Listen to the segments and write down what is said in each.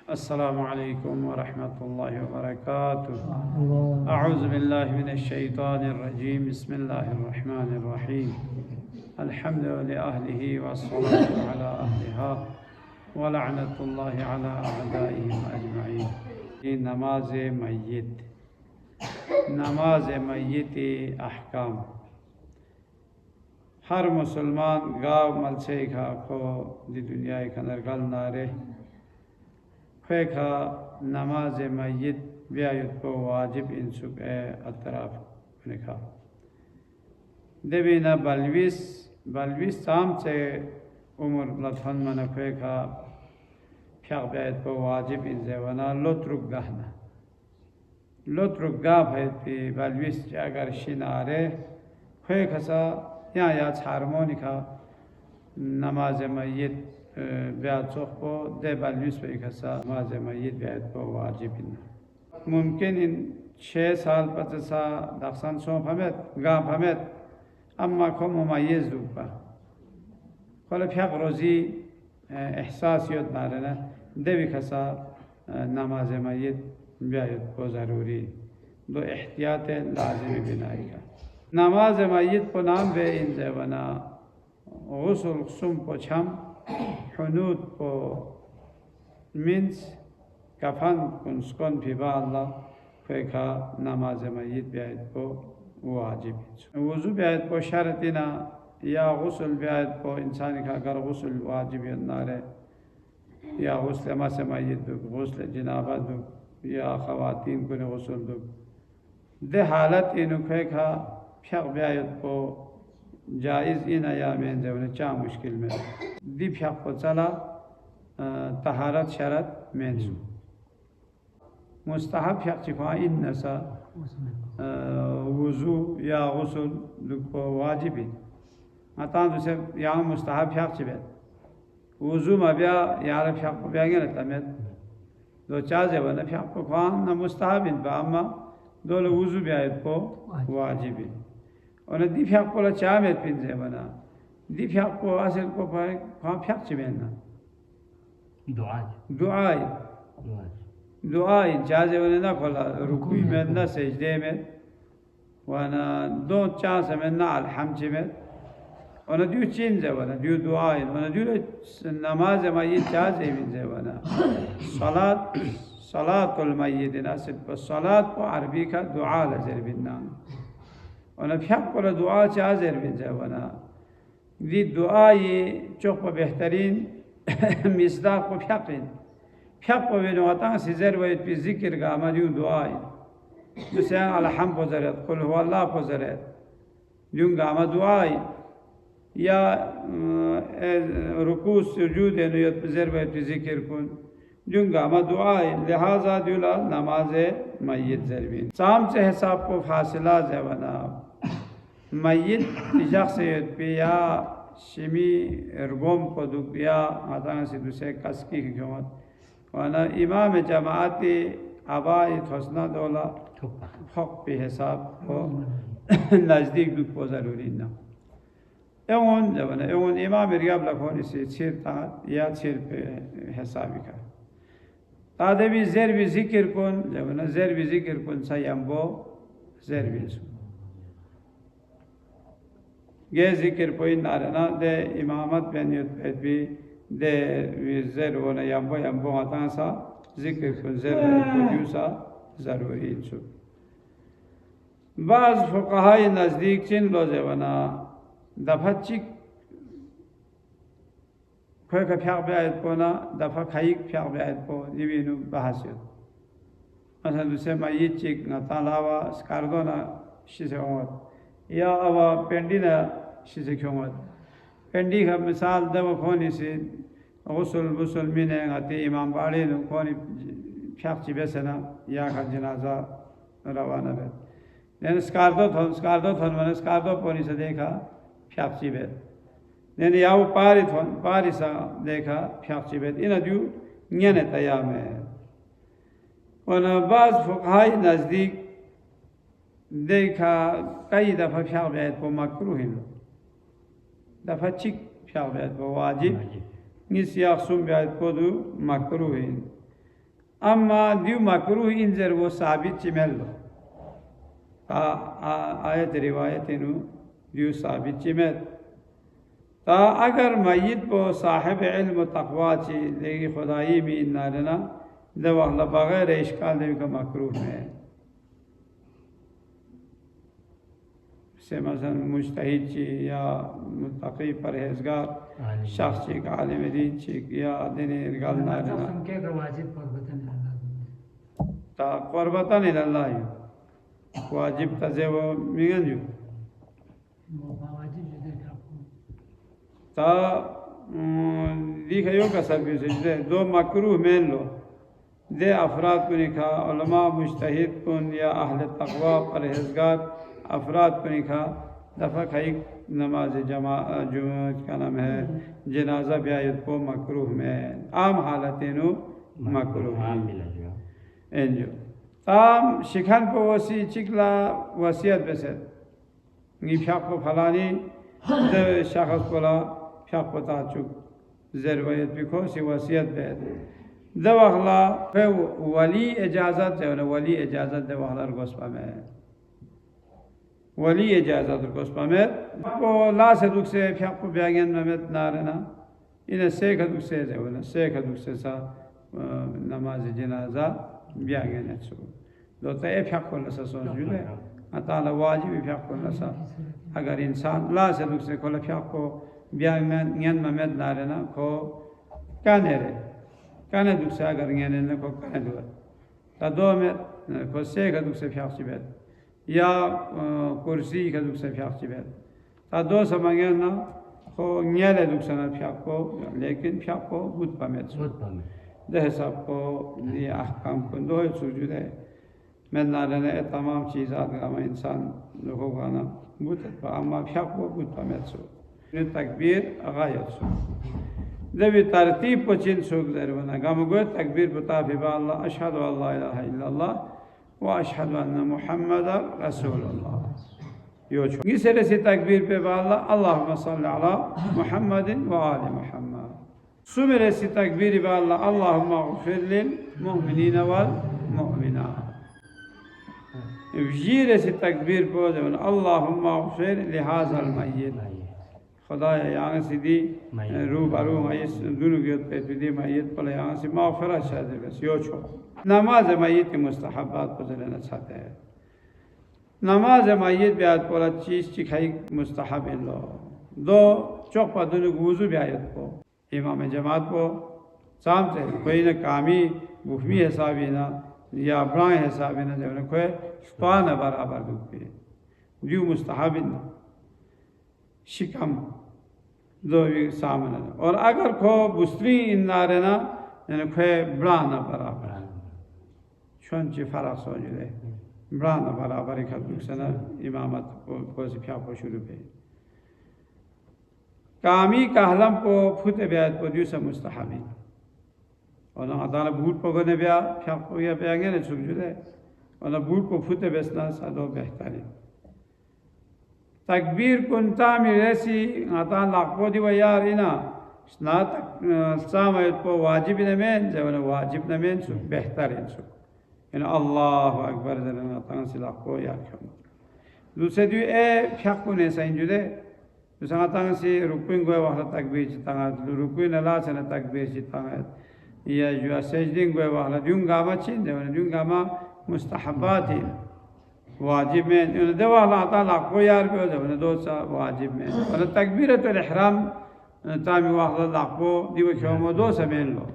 अस्सलामु अलैकुम व रहमतुल्लाहि व बरकातुहू। अऊज़ु बिल्लाहि मिनश शैतानिर रजीम। बिस्मिल्लाहिर रहमानिर रहीम। अल्हम्दु लिअहलिही वस्सलातु अला अहलिहा व लअनतुल्लाहि अला अअदाइहिम अजमईन। नमाज मय्यत, नमाज मय्यत अहकाम। हर मुसलमान गाँव मलसे खा को दी दुनिया खनर गल नारे खा नमाज मय्यत ब्यायत को वाजिब इंसुक अतराफ निखा देवी न बलविस शाम से उम्र लथन मन खा फ्याक ब्यायत को वाजिब इंसे वना लोत्रुक गहना लोत्रुक गा भयती बलविस अगर शिनारे खसा या हारमोनिका नमाज मय्यत ब्याचों को दे बलविस पे खसा नमाज मय्यत ब्यायत को वाजिब मुमकिन इन 6 साल 50 दक्षन सो फमेत गा फमेत अम्मा को मुमय्यज दुपा खोले फ्याक रोजी एहसास योद नारना देवी खसा नमाज मय्यत ब्यायत को ज़रूरी दो एहतियात लाज़िमी बिनाई का नमाज मय्यत को नाम बे इन जवना गुस्ल सुम को छम हुनूद को मिन्स कफन कुंस्कन फिबा अल्लाह फेखा नमाज मय्यत ब्यायत को वाजिब वज़ू ब्यायत को शर्तिना या गुस्ल ब्यायत को इंसान का अगर गुस्ल वाजिब नारे या गुस्ल मसे मय्यत दुख गुस्ल जनाबा दुख या ख़वातीन को गुस्ल दुख दे हालत इन फेखा फ्याक ब्यायत को जायज़ इन या में जब चा मुश्किल में दी फ्याक को चला तहारत शरत में मुस्तहब फ्याक चिखा इन नसा वज़ू या गुस्ल दुख वाजिब अता दूसरे यहाँ मुस्तहब फ्याक चिबे वज़ू में ब्या यार फ्याक को ब्यागे न तमेत दो चाज़े वाला फ्याक को खान न मुस्तहब इन बामा दो वज़ू ब्यायत को वाजिब और दी फ्याक को चा में पिंजे बना दी फ्याक को असल को पाए कहाँ फ्याक चिबेना दुआई चाज़े वाले ना खोला रुकुई में ना सजदे में वाना दो चांस में ना अलहम चिबे और दियो चीन जवाना दियो दुआई और दियो नमाज मय्यत चाज़े में जवाना सलातुल मय्यत नासिब पर सलात को अरबी का दुआ लजर बिन्ना और फ्याक को दुआ चाज़र बिन जवाना दी दुआ ये चौक पर बेहतरीन मिसदाक को फ्याक को बिनो आता सिजर वैद पे जिक्र का हमारी दुआई जैसे अलहम को ज़रत कुल हुवल्लाह को ज़रत जुंगा हम दुआई या रुकू सुजूद है नियत ज़र वैद पे जिक्र कुन जुंगा हम दुआई लिहाजा जुला नमाज मय्यत ज़रबीन शाम से हिसाब को फासिला जवाना मय्यत शख्स पे या शिमी रगोम को दुख या आता से दूसरे कसकी की क़ीमत वाना इमाम जमाती आबाई थोसना दौला हक पे हिसाब को नज़दीक दुख को ज़रूरी ना एवं जवाना एवं इमाम रियाब लखों इसे छिरता या छिर पे हिसाबी का तादे भी ज़ेर भी ज़िक्र कौन जवाना ज़ेर भी ज़िक्र कौन सा यम्बो ज़ेर भी ये ज़िक्र कोई नारना दे इमामत बेनियत भी दे ज़ेर वो न यम्बो आता सा ज़िक्र को ज़ेर को यूसा ज़रूरी इंसु बाज़ फ़ुक़हा नज़दीक चिन लो जवाना दफ़ा चिक कोई का फ्याक ब्यायत को ना दफ़ा खाई फ्याक ब्यायत को जीविनु बहासियत मतलब दूसरे मय्यत चिक न तालावा स्कार्दो ना शिसे होमत या अवा पेंडी ना शिसे क्योंमत पेंडी का मिसाल दवा खोनी से गुस्ल मिने आते इमाम बाड़े नु खोनी फ्याक चिबे से ना या का जनाजा रवाना बे लेकिन स्कार्दो थन मैंने स्कार्दो पोनी से देखा फ्याक चिबे लेकिन या वो पारी सा देखा फ्याक चिबे इन अद्यु न्याने तया में और बाज़ फ़ुक़हा नज़दीक देखा कई दफ़ा फ्याक ब्यायत को मकरूह लो दफ़ा चिक फ्याक ब्यायत को वाजिब निस या सुम ब्यायत को दो मकरूह Amma diu makruh inzer wo sabit cimello. Ta ayat riwayatinu diu sabit cimet. Ta agar mayyit po sahib ilm taqwa ची लेगी खुदाई भी इन्ना लेना जब अल्लाह बगैर इश्काल देवी का मकरूह है से मसलन मुज्तहिद ची या मुत्तकी परहेजगार शख्स ची आलिम दीन ची या दिन इरगाल ना लेना ता क़ुर्बतन इल्लल्लाह वाजिब तजे वो मिगन जो ता लिखा का सर्विस है दो मकरूह मेन लो दे अफराद को लिखा उलमा मुज्तहिद कुन या अहले तक़वा परहेजगार अफराद को लिखा दफ़ा खाई नमाज जमा जो का नाम है जनाजा ब्यायत को मकरूह में आम हालतें मकरूह एंजो ताम शिखान को वसी चिकला वसियत बेसे निफ्याक को फलानी दे शख्स कोला फ्याक को ताचुक ज़रूरत भी को सी वसियत बेद दवाखला पे वली इजाज़त है ना वली इजाज़त दवाखला रुकस्पा में वली इजाज़त रुकस्पा में को लाश दुख से फ्याक को ब्यागन में नारना इन्हें शेख दुख से है वो ना शेख दुख से सा नमाज जनाजा ब्यागन है सो दो तो ये फ्याक को लसा सोच जुले अताला वाजिब फ्याक को लसा अगर इंसान लाश दुख से कोला फ्याक को ब्यागन में नारना को काने रे काने दुख से अगर न्याने को काने दो तदो में को शेख दुख से फ्याक चिबेत या कुर्सी का दुख से फ्याक चिबेत तदो समझे ना को न्याले दुख से ना फ्याक को लेकिन फ्याक को बुत पमेत दे सब को ये अहकाम को दो सुजुद है मैं नारने तमाम चीज़ात का मैं इंसान लोगों का ना बुत अम्मा फ्याक को बुत पमेत सो तकबीर अगायत सो जब तरतीब पचिन सुख दरवना गमगो तकबीर बता फिबा अल्लाह अशहदु अल्ला इलाहा इल्लल्लाह व अशहदु अन्ना मुहम्मदर रसूलुल्लाह यो छोगी से तकबीर पे अल्लाह अल्लाहुम्मा सल्लि अला मुहम्मदिन व आलि मुहम्मद सुमेरे से तकबीर पे अल्लाह अल्लाहुम्मा गफिर लिल मुमिनीन वल मुमिनात जीरे से तकबीर पे अल्लाहुम्मा गफिर लिहाज़ल मय्यित खुदा यहाँ से दी रूबरू मय्यत दोनों की पे दी मय्यत पर यहाँ से माफ़रत शायद बस यो छो नमाज मय्यत के मुस्तहबात को जलना चाहते हैं नमाज मय्यत ब्याद पोला चीज़ चिखाई मुस्तहब लो दो चौक पर दोनों वुज़ू ब्यायत को इमाम जमात को शाम से कोई न कामी बुखमी हिसाबी ना या ब्राह हिसाबी ना जब कोई स्वान बराबर दुख पे जो मुस्तहब ना शिकम दो सामने और अगर खो बुस्त्री इन नारे ना यानी खे ब्राना बराबर शंची फरास हो जाए ब्राना बराबर एक दुख से ना इमामत को सिफा को शुरू पे कामी कहलम को फुते ब्याद को दूसरा मुस्तहबी और ना अदाल बूट पगने ब्या फ्या को या ब्यागे ने सुख जुले और ना बूट को फुते बेचना सादो बेहतरीन तकबीर कुंता मिरेसी आता लाखों दिवा यार इना स्नातक सामयत को वाजिब नमें जब ना वाजिब नमें सुख बेहतरीन सुख इन अल्लाह अकबर जरना तंग से लाखों यार क्यों दूसरे दिव ए फ्याको ने साइन जुले दूसरा तंग से रुकुन को वाला तकबीर चितांग रुकुन अल्लाह से ना तकबीर चितांग या जो सजदिंग को वाला दूंगा चिन जब ना दूंगा मुस्तहबाती वाजिब में दवा अल्लाह ताला को यार पे जब ना दो सा वाजिब में और तकबीरतुल इहराम तामी वाला लाखो दिव क्यों मो दो समेन लो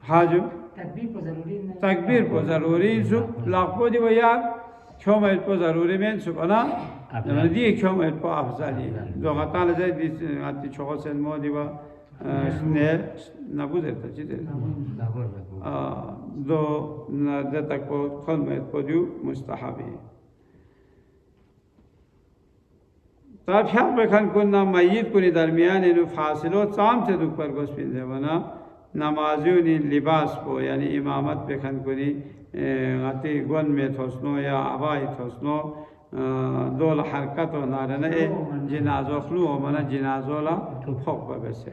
हाँ जो तकबीर को ज़रूरी सुख लाखो दिव यार क्यों मैं इसको ज़रूरी में सुख ना दी क्यों मैं इसको अफजाली जो गता लगे दिस आती छोड़ से मो दिवा ने नबूज़ है चीज़ दो न तक को खल में को जो मुस्तहबी तब ह्या बेखन को ना मय्यत को नि दरमियान इन फासिलों साम से दुख पर गोस्पिन है वना नमाज़ियों नि लिबास को यानी इमामत बेखन को नि आती गुन में थोसनो या आवाज़ थोसनो दो हरकत हो ना रहने जनाज़ो खलू हो मना जनाज़ो ला फौक पर बसे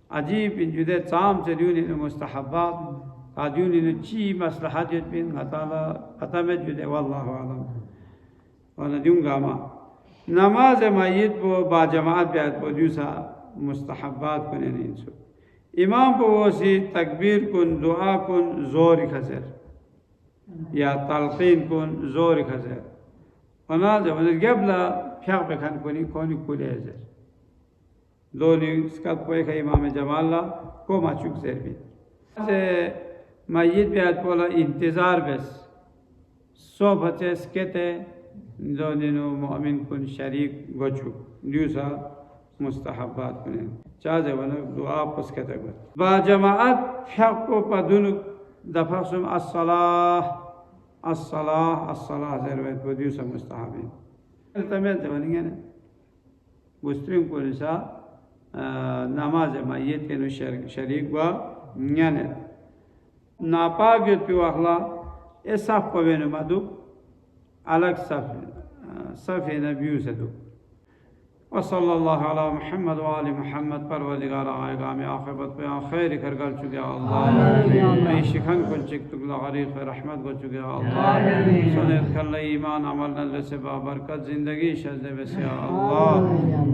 अजीब इन जुदे चाम चलियून इन मुस्तहब्बात कादियून इन ची मसलहत बिन हताला हता में जुदे वल्लाहु आलम वाला दूंगामा नमाज मय्यत वो बाजमात ब्यात वो दूसरा मुस्तहब्बात को नहीं सो इमाम को वो सी तकबीर कुन दुआ कुन जोर खजर या तलकीन कुन जोर खजर वना जब गबला फ्याक बेखान कोनी कोनी कुले जर दोनी इसका कोई का इमाम जमाला को माचुक जरबी से मय्यत ब्यात बोला इंतजार बस सोबत स्केते दोनों मोमिन कुन शरीक गोचुक दूसरा मुस्तहब्बात कुने चाहे वाला दुआ पुस्के तक बा जमात फ्याक को पदुन दफासुम अस्सलाह अस्सलाह अस्सलाह जरवत वो दूसरा मुस्तहबिन तमें जवानियाँ ने गुस्त्रियों को निशा नमाज मय्यत के नु शरीक व न्याने नापाक युद्धि वाखला ऐसा पवेन मधु अलग सफ़े नबियों से दो वसल्लल्लाहु अला मुहम्मद व आलि मुहम्मद परवरदिगार आएगा में आखिरत पे खैर कर गल चुके अल्लाह मैं शिखन को चिक तुगला गरीब रहमत को चुके अल्लाह सुने कल ईमान अमल नल से बाबरकत जिंदगी शज़ बसे अल्लाह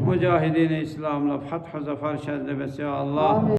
मुजाहिदीन इस्लाम ला फतह ज़फर शज़ बसे अल्लाह